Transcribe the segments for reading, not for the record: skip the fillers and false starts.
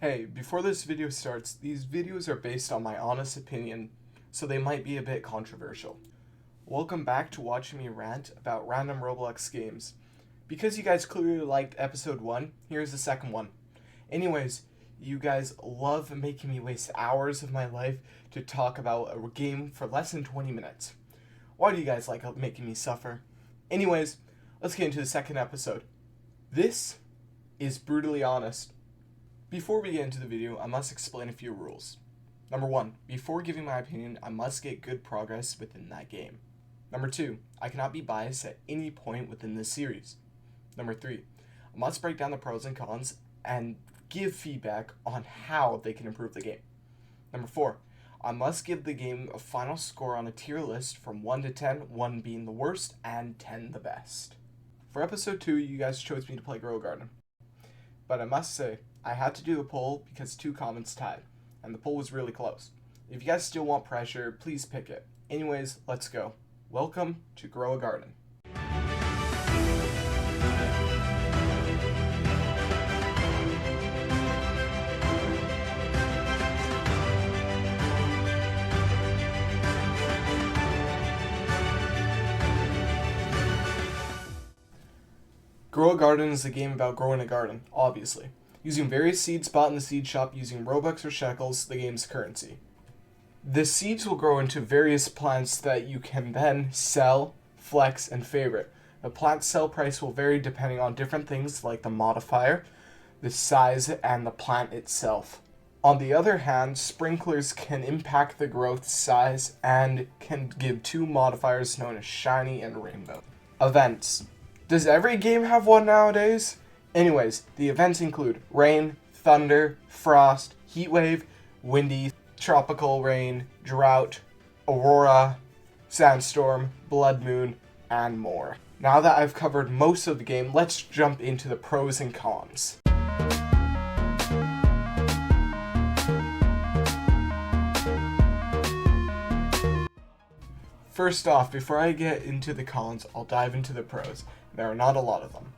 Hey, before this video starts, these videos are based on my honest opinion, so they might be a bit controversial. Welcome back to watching me rant about random Roblox games. Because you guys clearly liked episode 1, here's the second one. Anyways, you guys love making me waste hours of my life to talk about a game for less than 20 minutes. Why do you guys like making me suffer? Anyways, let's get into the second episode. This is brutally honest. Before we get into the video, I must explain a few rules. Number 1, before giving my opinion, I must get good progress within that game. Number 2, I cannot be biased at any point within this series. Number 3, I must break down the pros and cons and give feedback on how they can improve the game. Number 4, I must give the game a final score on a tier list from 1 to 10, 1 being the worst and 10 the best. For episode 2, you guys chose me to play Grow Garden. But I must say, I had to do a poll because 2 comments tied, and the poll was really close. If you guys still want pressure, please pick it. Anyways, let's go. Welcome to Grow a Garden. Grow a Garden is a game about growing a garden, obviously. Using various seeds bought in the seed shop using Robux or shekels, the game's currency. The seeds will grow into various plants that you can then sell, flex, and favorite. The plant sell price will vary depending on different things like the modifier, the size, and the plant itself. On the other hand, sprinklers can impact the growth size and can give 2 modifiers known as shiny and rainbow. Events. Does every game have one nowadays? Anyways, the events include rain, thunder, frost, heat wave, windy, tropical rain, drought, aurora, sandstorm, blood moon, and more. Now that I've covered most of the game, let's jump into the pros and cons. First off, before I get into the cons, I'll dive into the pros. There are not a lot of them.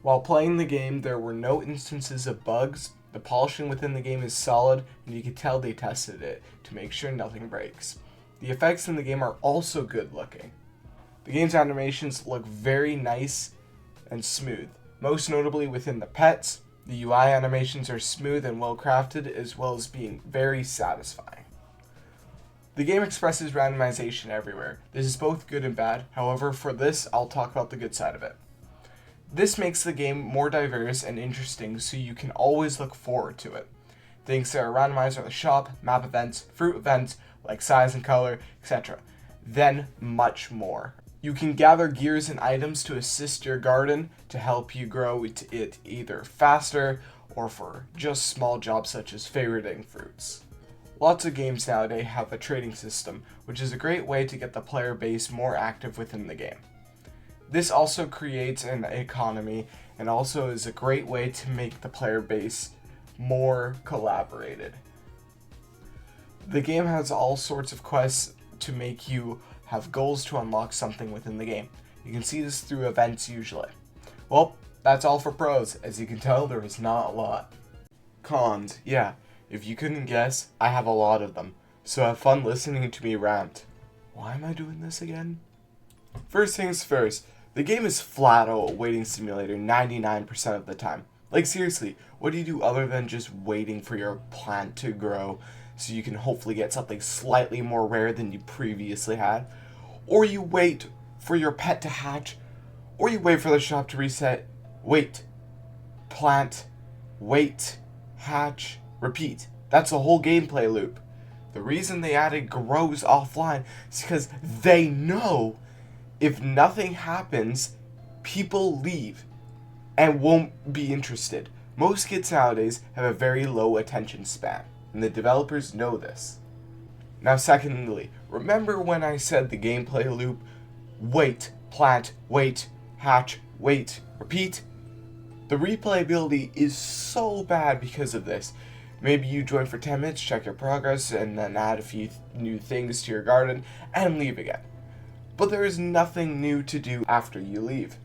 While playing the game, there were no instances of bugs. The polishing within the game is solid, and you can tell they tested it to make sure nothing breaks. The effects in the game are also good looking. The game's animations look very nice and smooth. Most notably within the pets, the UI animations are smooth and well crafted, as well as being very satisfying. The game expresses randomization everywhere. This is both good and bad. However, for this, I'll talk about the good side of it. This makes the game more diverse and interesting, so you can always look forward to it. Things that are randomized are the shop, map events, fruit events, like size and color, etc. Then much more. You can gather gears and items to assist your garden to help you grow it either faster or for just small jobs such as favoriting fruits. Lots of games nowadays have a trading system, which is a great way to get the player base more active within the game. This also creates an economy and also is a great way to make the player base more collaborated. The game has all sorts of quests to make you have goals to unlock something within the game. You can see this through events usually. Well, that's all for pros. As you can tell, there is not a lot. Cons, yeah. If you couldn't guess, I have a lot of them, so have fun listening to me rant. Why am I doing this again? First things first, the game is flat out a waiting simulator 99% of the time. Like seriously, what do you do other than just waiting for your plant to grow so you can hopefully get something slightly more rare than you previously had? Or you wait for your pet to hatch, or you wait for the shop to reset, wait, plant, wait, hatch, repeat. That's a whole gameplay loop. The reason they added grows offline is because they know if nothing happens, people leave and won't be interested. Most kids nowadays have a very low attention span, and the developers know this. Now secondly, remember when I said the gameplay loop, wait, plant, wait, hatch, wait, repeat? The replayability is so bad because of this. Maybe you join for 10 minutes, check your progress, and then add a few new things to your garden, and leave again. But there is nothing new to do after you leave.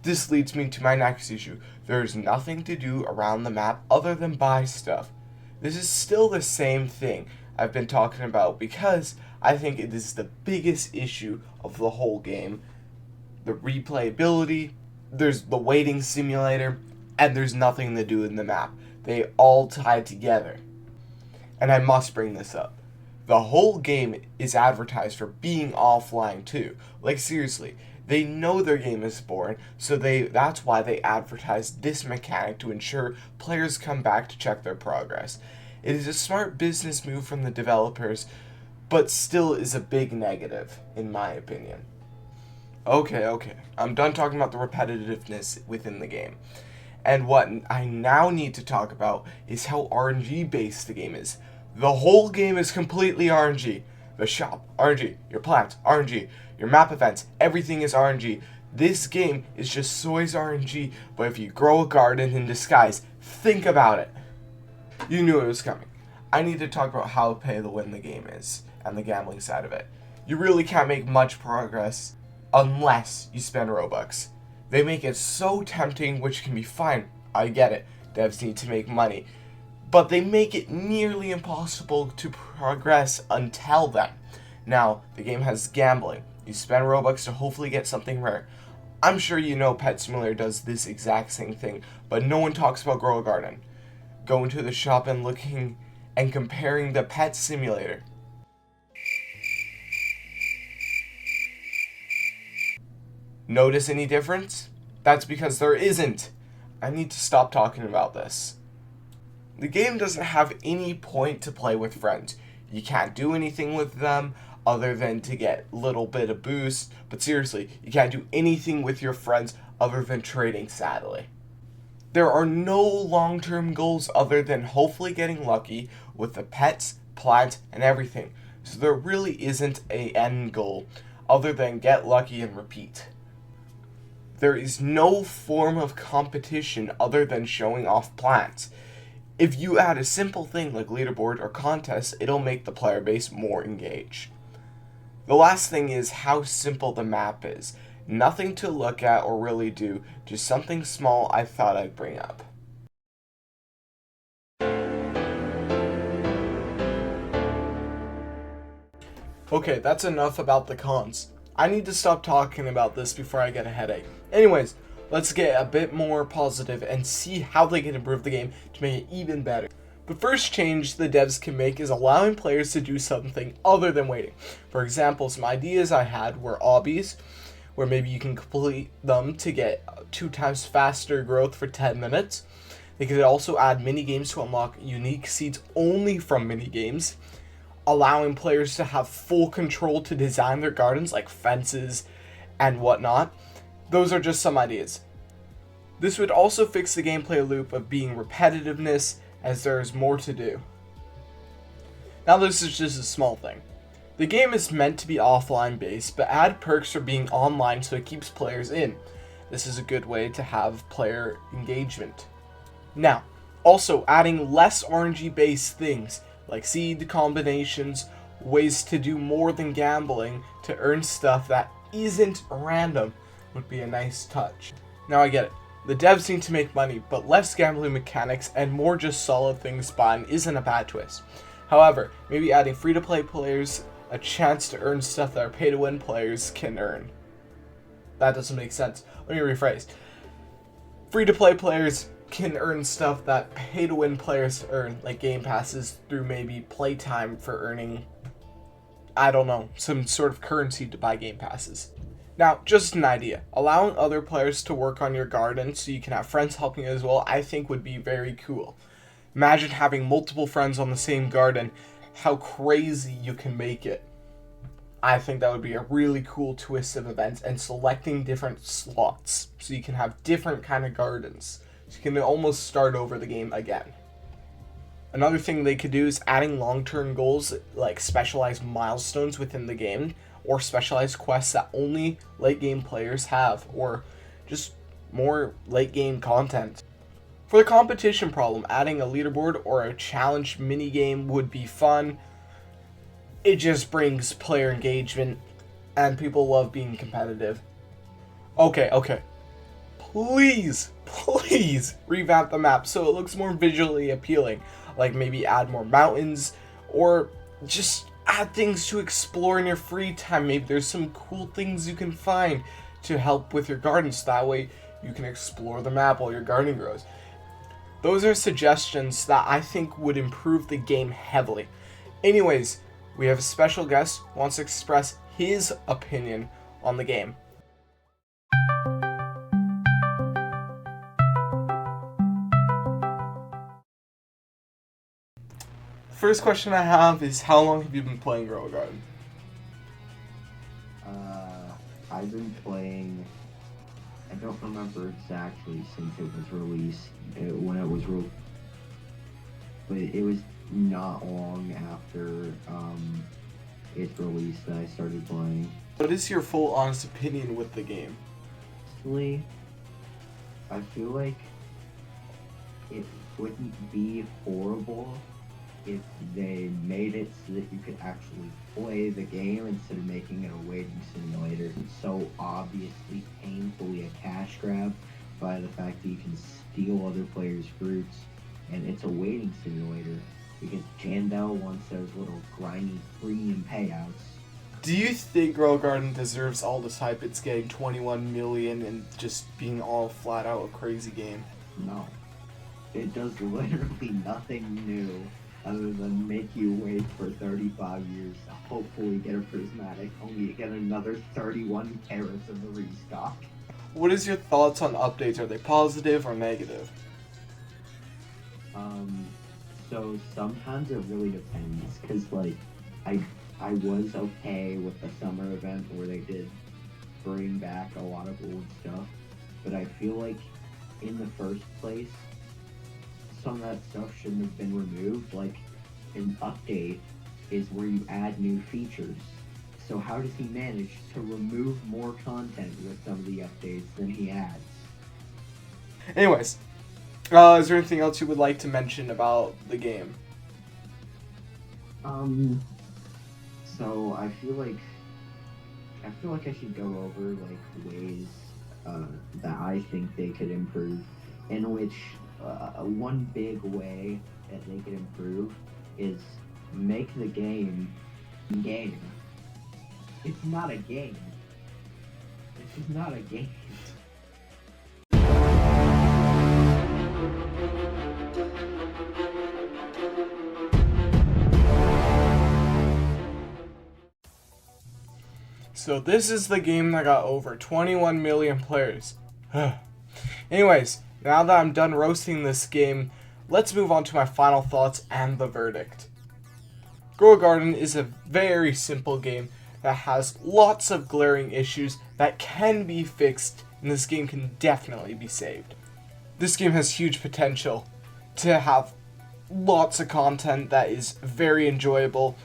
This leads me to my next issue. There's nothing to do around the map other than buy stuff. This is still the same thing I've been talking about because I think it is the biggest issue of the whole game. The replayability, there's the waiting simulator, and there's nothing to do in the map. They all tie together. And I must bring this up. The whole game is advertised for being offline too. Like seriously, they know their game is boring, so that's why they advertise this mechanic to ensure players come back to check their progress. It is a smart business move from the developers, but still is a big negative, in my opinion. Okay, I'm done talking about the repetitiveness within the game. And what I now need to talk about is how RNG based the game is. The whole game is completely RNG. The shop, RNG. Your plants, RNG. Your map events, everything is RNG. This game is just Soy's RNG, but if you grow a garden in disguise, think about it. You knew it was coming. I need to talk about how pay to win the game is, and the gambling side of it. You really can't make much progress unless you spend Robux. They make it so tempting, which can be fine. I get it. Devs need to make money. But they make it nearly impossible to progress until then. Now, the game has gambling. You spend Robux to hopefully get something rare. I'm sure you know Pet Simulator does this exact same thing, but no one talks about Grow a Garden. Going to the shop and looking and comparing the Pet Simulator. Notice any difference? That's because there isn't. I need to stop talking about this. The game doesn't have any point to play with friends. You can't do anything with them other than to get a little bit of boost, but seriously, you can't do anything with your friends other than trading, sadly. There are no long-term goals other than hopefully getting lucky with the pets, plants, and everything. So there really isn't an end goal other than get lucky and repeat. There is no form of competition other than showing off plants. If you add a simple thing like leaderboard or contest, it'll make the player base more engaged. The last thing is how simple the map is. Nothing to look at or really do, just something small I thought I'd bring up. Okay, that's enough about the cons. I need to stop talking about this before I get a headache. Anyways, let's get a bit more positive and see how they can improve the game to make it even better. The first change the devs can make is allowing players to do something other than waiting. For example, some ideas I had were obbies, where maybe you can complete them to get 2 times faster growth for 10 minutes. They could also add minigames to unlock unique seeds only from minigames, allowing players to have full control to design their gardens like fences and whatnot. Those are just some ideas. This would also fix the gameplay loop of being repetitiveness, as there is more to do. Now this is just a small thing. The game is meant to be offline based, but add perks for being online so it keeps players in. This is a good way to have player engagement. Now, also adding less RNG based things like seed combinations, ways to do more than gambling to earn stuff that isn't random would be a nice touch. Now I get it. The devs need to make money, but less gambling mechanics and more just solid things buying isn't a bad twist. However, maybe adding free-to-play players a chance to earn stuff that our pay-to-win players can earn. That doesn't make sense. Let me rephrase. Free-to-play players can earn stuff that pay-to-win players earn, like game passes through maybe playtime for earning, I don't know, some sort of currency to buy game passes. Now, just an idea. Allowing other players to work on your garden so you can have friends helping you as well, I think would be very cool. Imagine having multiple friends on the same garden, how crazy you can make it. I think that would be a really cool twist of events, and selecting different slots so you can have different kind of gardens. So you can almost start over the game again. Another thing they could do is adding long-term goals like specialized milestones within the game, or specialized quests that only late game players have, or just more late game content. For the competition problem, adding a leaderboard or a challenge minigame would be fun. It just brings player engagement, and people love being competitive. Okay. please revamp the map so it looks more visually appealing. Like maybe add more mountains, or just add things to explore in your free time. Maybe there's some cool things you can find to help with your gardens. That way you can explore the map while your garden grows. Those are suggestions that I think would improve the game heavily. Anyways, we have a special guest who wants to express his opinion on the game. First question I have is, how long have you been playing Grow Garden? I've been playing, I don't remember exactly since it was released, when it was released, but it was not long after its release that I started playing. What is your full honest opinion with the game? Honestly, I feel like it wouldn't be horrible if they made it so that you could actually play the game instead of making it a waiting simulator. It's so obviously painfully a cash grab by the fact that you can steal other players' fruits, and it's a waiting simulator because Jandel wants those little grindy premium payouts. Do you think Grow Garden deserves all this hype it's getting, 21 million, and just being all flat out a crazy game? No. It does literally nothing new other than make you wait for 35 years to hopefully get a prismatic, only to get another 31 carats of the restock. What is your thoughts on updates? Are they positive or negative? So sometimes it really depends, because like I was okay with the summer event where they did bring back a lot of old stuff, but I feel like in the first place some of that stuff shouldn't have been removed. Like, an update is where you add new features. So how does he manage to remove more content with some of the updates than he adds? Anyways, is there anything else you would like to mention about the game? So I feel like I should go over like ways that I think they could improve, in which one big way that they could improve is make the game. It's not a game. It's just not a game. So this is the game that got over 21 million players. Anyways, now that I'm done roasting this game, let's move on to my final thoughts and the verdict. Grow a Garden is a very simple game that has lots of glaring issues that can be fixed, and this game can definitely be saved. This game has huge potential to have lots of content that is very enjoyable,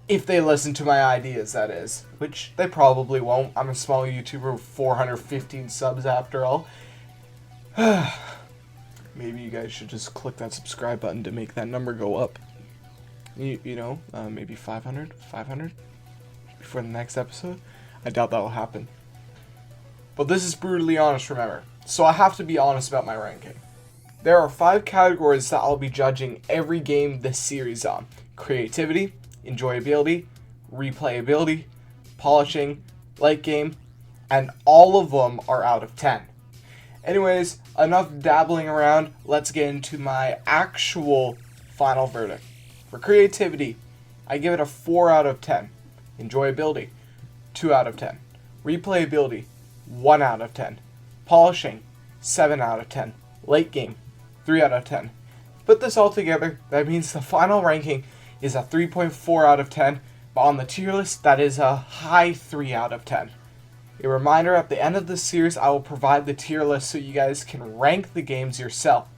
if they listen to my ideas, that is. Which they probably won't. I'm a small YouTuber with 415 subs after all. Maybe you guys should just click that subscribe button to make that number go up. Maybe 500 before the next episode. I doubt that will happen. But this is brutally honest, remember. So I have to be honest about my ranking. There are 5 categories that I'll be judging every game this series on. Creativity, enjoyability, replayability, polishing, late game, and all of them are out of 10. Anyways, enough dabbling around, let's get into my actual final verdict. For creativity, I give it a 4 out of 10. Enjoyability, 2 out of 10. Replayability, 1 out of 10. Polishing, 7 out of 10. Late game, 3 out of 10. Put this all together, that means the final ranking is a 3.4 out of 10, but on the tier list, that is a high 3 out of 10. A reminder, at the end of this series, I will provide the tier list so you guys can rank the games yourself.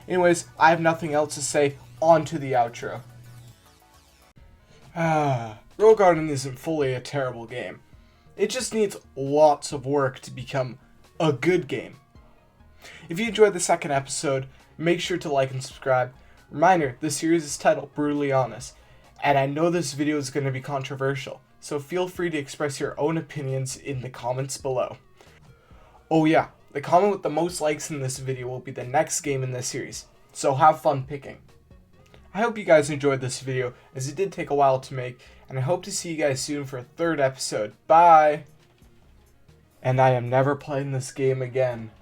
Anyways, I have nothing else to say, on to the outro. Grow Garden isn't fully a terrible game. It just needs lots of work to become a good game. If you enjoyed the second episode, make sure to like and subscribe. Reminder, this series is titled Brutally Honest, and I know this video is going to be controversial, so feel free to express your own opinions in the comments below. Oh yeah, The comment with the most likes in this video will be the next game in this series, so have fun picking. I hope you guys enjoyed this video, as it did take a while to make, and I hope to see you guys soon for a third episode. Bye! And I am never playing this game again.